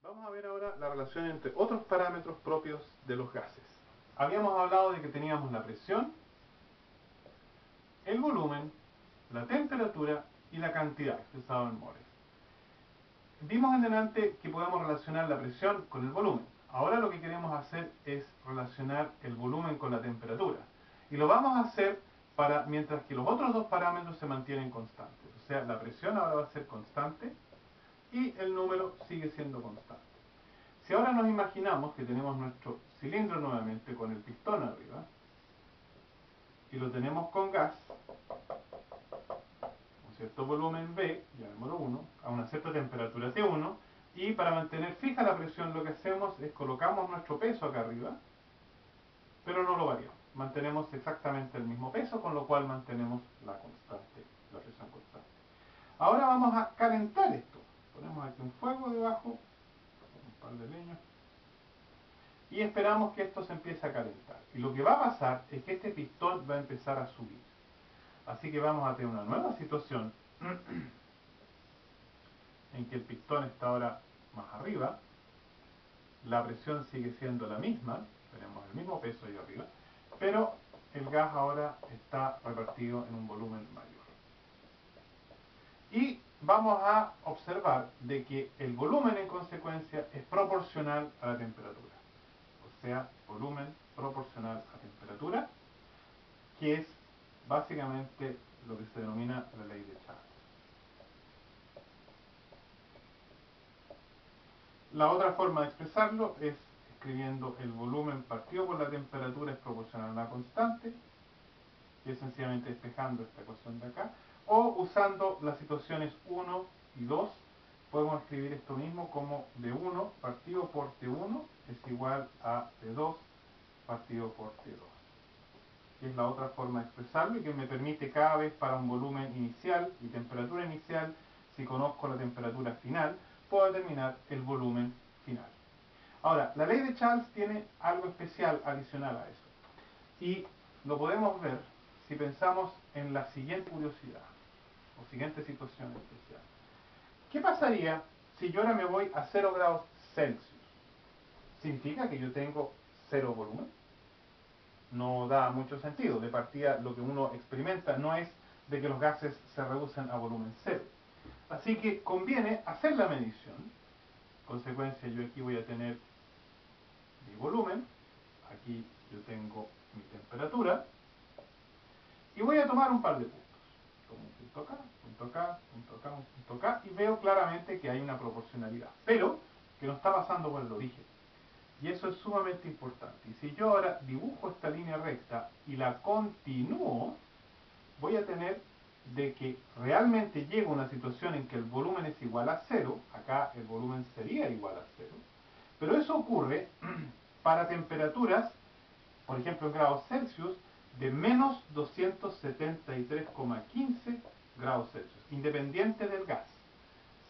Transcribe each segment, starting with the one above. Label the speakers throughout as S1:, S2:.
S1: Vamos a ver ahora la relación entre otros parámetros propios de los gases. Habíamos hablado de que teníamos la presión, el volumen, la temperatura y la cantidad expresada en moles. Vimos en delante que podemos relacionar la presión con el volumen. Ahora lo que queremos hacer es relacionar el volumen con la temperatura. Y lo vamos a hacer mientras que los otros dos parámetros se mantienen constantes. O sea, la presión ahora va a ser constante y el número sigue siendo constante. Si ahora nos imaginamos que tenemos nuestro cilindro nuevamente con el pistón arriba y lo tenemos con gas, un cierto volumen V, llamémoslo 1, a una cierta temperatura T1, y para mantener fija la presión lo que hacemos es colocamos nuestro peso acá arriba, pero no lo variamos. Mantenemos exactamente el mismo peso, con lo cual mantenemos la presión constante. Ahora vamos a calentar esto. Ponemos aquí un fuego debajo, un par de leña, y esperamos que esto se empiece a calentar. Y lo que va a pasar es que este pistón va a empezar a subir. Así que vamos a tener una nueva situación en que el pistón está ahora más arriba, la presión sigue siendo la misma, tenemos el mismo peso ahí arriba, pero el gas ahora está repartido en un volumen mayor. Y vamos a observar de que el volumen en consecuencia es proporcional a la temperatura. O sea, volumen proporcional a temperatura, que es básicamente lo que se denomina la ley de Charles. La otra forma de expresarlo es escribiendo el volumen partido por la temperatura es proporcional a la constante, y es sencillamente despejando esta ecuación de acá, o usando las situaciones 1 y 2, podemos escribir esto mismo como V1 partido por T1 es igual a V2 partido por T2. Que es la otra forma de expresarlo y que me permite cada vez para un volumen inicial y temperatura inicial, si conozco la temperatura final, puedo determinar el volumen final. Ahora, la ley de Charles tiene algo especial adicional a eso. Y lo podemos ver si pensamos en la siguiente curiosidad, o siguiente situación especial. ¿Qué pasaría si yo ahora me voy a 0 grados Celsius? ¿Significa que yo tengo 0 volumen? No da mucho sentido. De partida, lo que uno experimenta no es de que los gases se reducen a volumen cero. Así que conviene hacer la medición. En consecuencia, yo aquí voy a tener mi volumen, aquí yo tengo mi temperatura, y voy a tomar un par de puntos. Tomo un punto acá, punto acá, punto acá, un punto acá, y veo claramente que hay una proporcionalidad, pero que no está pasando por el origen. Y eso es sumamente importante. Y si yo ahora dibujo esta línea recta y la continúo, voy a tener de que realmente llego a una situación en que el volumen es igual a cero, acá el volumen sería igual a cero, pero eso ocurre para temperaturas, por ejemplo en grados Celsius, de menos 273,15 grados Celsius, independiente del gas.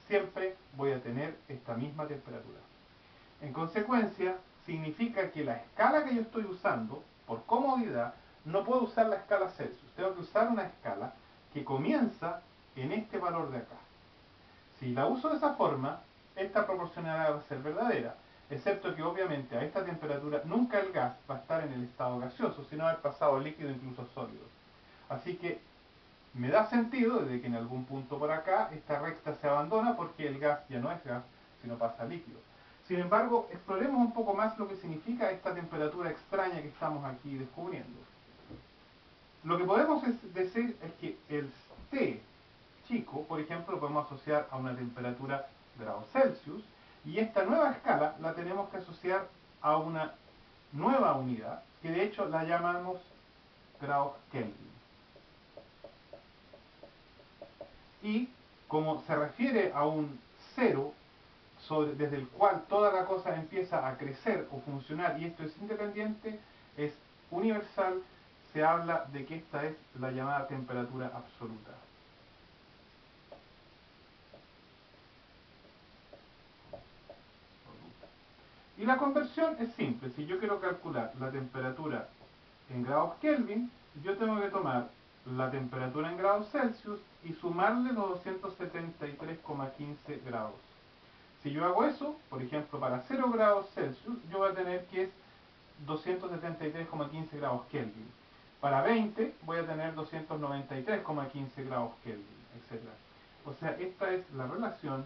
S1: Siempre voy a tener esta misma temperatura. En consecuencia, significa que la escala que yo estoy usando, por comodidad, no puedo usar la escala Celsius. Tengo que usar una escala que comienza en este valor de acá. Si la uso de esa forma, esta proporcionalidad va a ser verdadera, excepto que obviamente a esta temperatura nunca el gas va a estar en el estado gaseoso, sino haber pasado líquido incluso sólido. Así que me da sentido de que en algún punto por acá esta recta se abandona porque el gas ya no es gas, sino pasa a líquido. Sin embargo, exploremos un poco más lo que significa esta temperatura extraña que estamos aquí descubriendo. Lo que podemos decir es que el T chico, por ejemplo, lo podemos asociar a una temperatura grados Celsius, y esta nueva escala la tenemos que asociar a una nueva unidad, que de hecho la llamamos grados Kelvin. Y como se refiere a un cero, desde el cual toda la cosa empieza a crecer o funcionar, y esto es independiente, es universal, se habla de que esta es la llamada temperatura absoluta. Y la conversión es simple. Si yo quiero calcular la temperatura en grados Kelvin, yo tengo que tomar la temperatura en grados Celsius y sumarle los 273,15 grados. Si yo hago eso, por ejemplo, para 0 grados Celsius, yo voy a tener que es 273,15 grados Kelvin. Para 20 voy a tener 293,15 grados Kelvin, etc. O sea, esta es la relación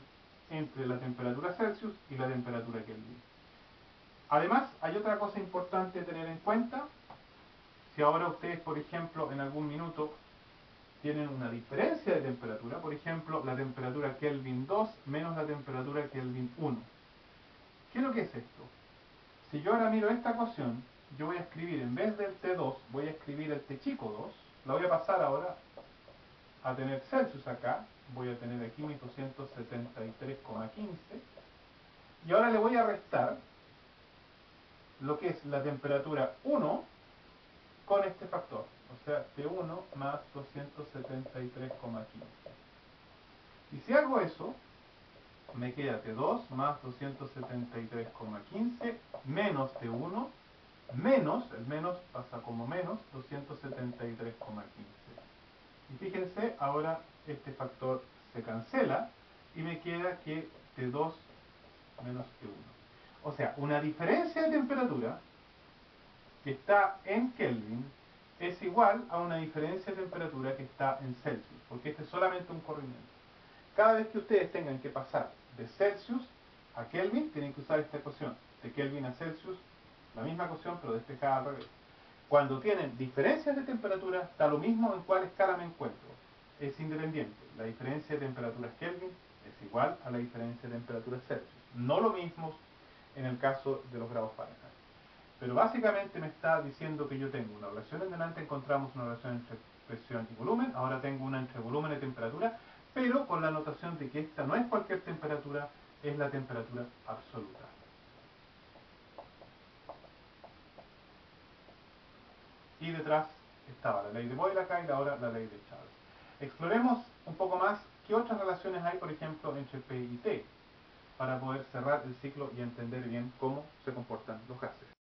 S1: entre la temperatura Celsius y la temperatura Kelvin. Además, hay otra cosa importante a tener en cuenta. Si ahora ustedes, por ejemplo, en algún minuto tienen una diferencia de temperatura, por ejemplo, la temperatura Kelvin 2 menos la temperatura Kelvin 1. ¿Qué es lo que es esto? Si yo ahora miro esta ecuación, yo voy a escribir, en vez del T2, voy a escribir el T chico 2, la voy a pasar ahora a tener Celsius acá, voy a tener aquí mis 273,15, y ahora le voy a restar lo que es la temperatura 1 con este factor, o sea, T1 más 273,15. Y si hago eso, me queda T2 más 273,15 menos T1 menos, el menos pasa como menos 273,15. Y fíjense, ahora este factor se cancela y me queda que T2 menos T1. O sea, una diferencia de temperatura que está en Kelvin es igual a una diferencia de temperatura que está en Celsius, porque este es solamente un corrimiento. Cada vez que ustedes tengan que pasar de Celsius a Kelvin, tienen que usar esta ecuación. De Kelvin a Celsius, la misma ecuación, pero despejada al revés. Cuando tienen diferencias de temperatura, da lo mismo en cuál escala me encuentro. Es independiente. La diferencia de temperaturas Kelvin es igual a la diferencia de temperaturas Celsius. No lo mismo en el caso de los grados Fahrenheit. Pero básicamente me está diciendo que yo tengo una relación, en delante encontramos una relación entre presión y volumen, ahora tengo una entre volumen y temperatura, pero con la anotación de que esta no es cualquier temperatura, es la temperatura absoluta. Y detrás estaba la ley de Boyle acá y ahora la ley de Charles. Exploremos un poco más qué otras relaciones hay, por ejemplo, entre P y T, para poder cerrar el ciclo y entender bien cómo se comportan los gases.